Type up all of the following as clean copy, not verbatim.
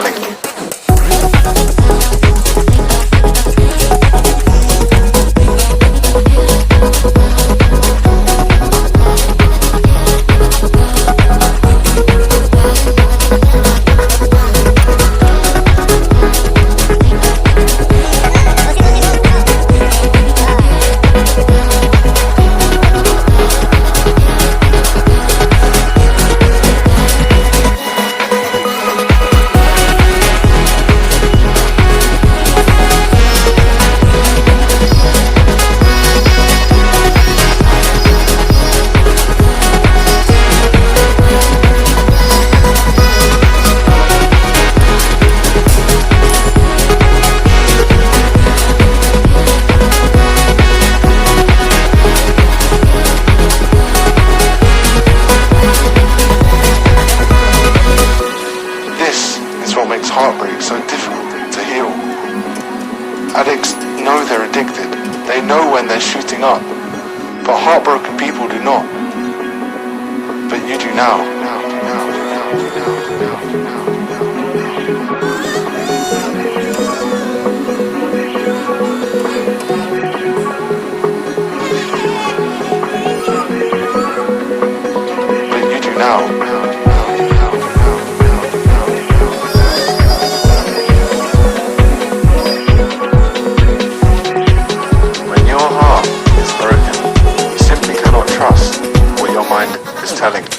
telling you. Heartbreak so difficult to heal. Addicts know they're addicted. They know when they're shooting up. But heartbroken people do not. But you do now. But you do now. Telling you.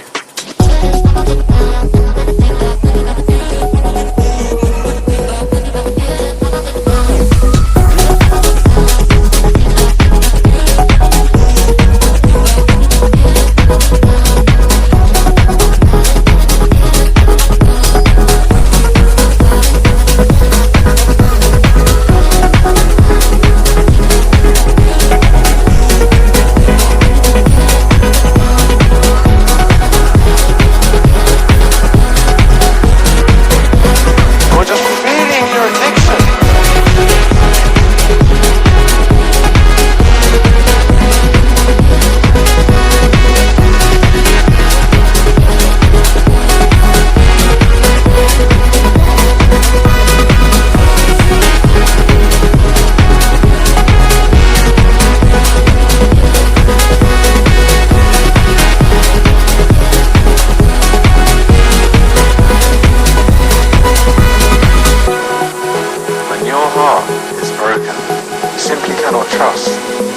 Trust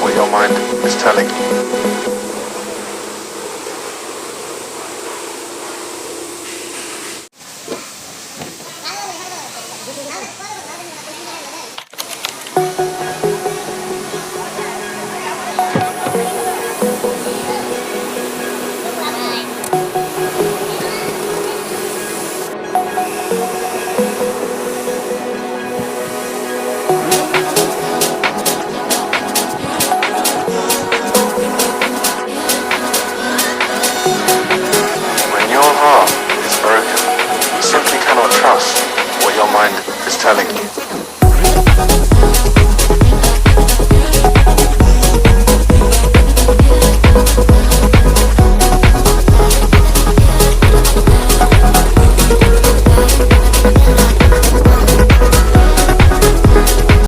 what your mind is telling you. Trust what your mind is telling you.